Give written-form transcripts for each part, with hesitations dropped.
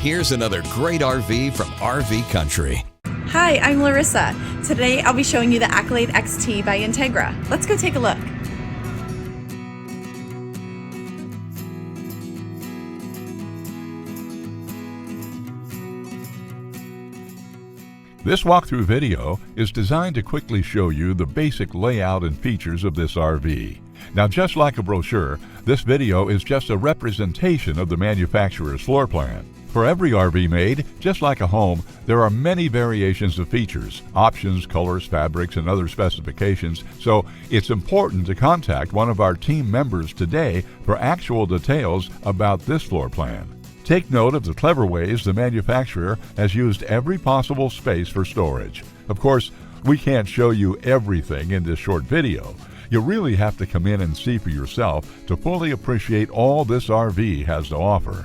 here's another great RV from RV Country. Hi, I'm Larissa. Today I'll be showing you the Accolade XT by Entegra. Let's go take a look. This walkthrough video is designed to quickly show you the basic layout and features of this RV. Now, just like a brochure, this video is just a representation of the manufacturer's floor plan. For every RV made, just like a home, there are many variations of features, options, colors, fabrics, and other specifications, so it's important to contact one of our team members today for actual details about this floor plan. Take note of the clever ways the manufacturer has used every possible space for storage. Of course, we can't show you everything in this short video. You really have to come in and see for yourself to fully appreciate all this RV has to offer.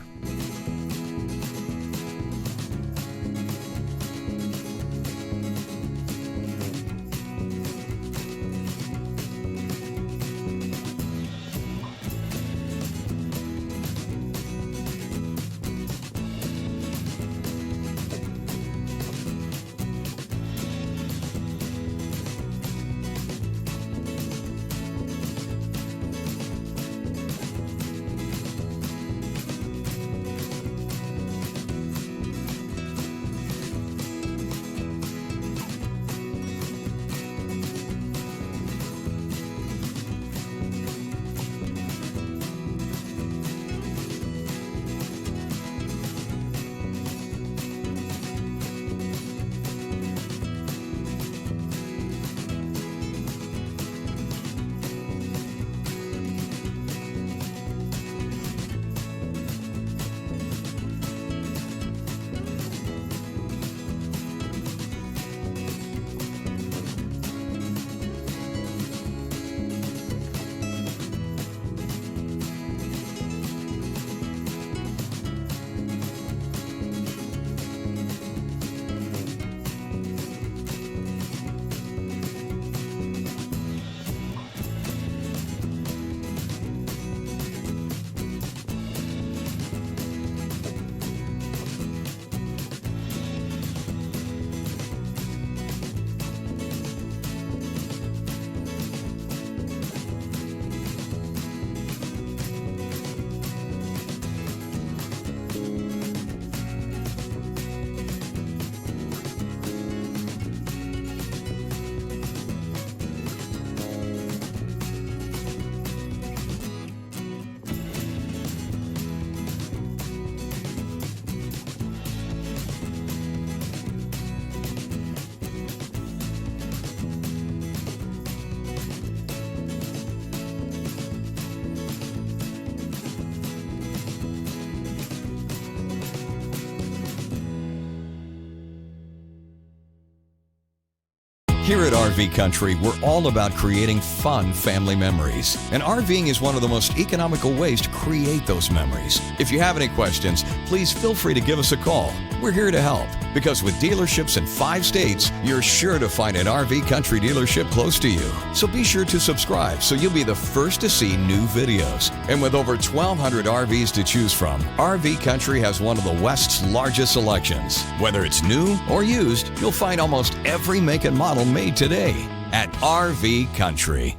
Here at RV Country, we're all about creating fun family memories. And RVing is one of the most economical ways to create those memories. If you have any questions, please feel free to give us a call. We're here to help, because with dealerships in 5 states, you're sure to find an RV Country dealership close to you. So be sure to subscribe so you'll be the first to see new videos. And with over 1,200 RVs to choose from, RV Country has one of the West's largest selections. Whether it's new or used, you'll find almost every make and model made today at RV Country.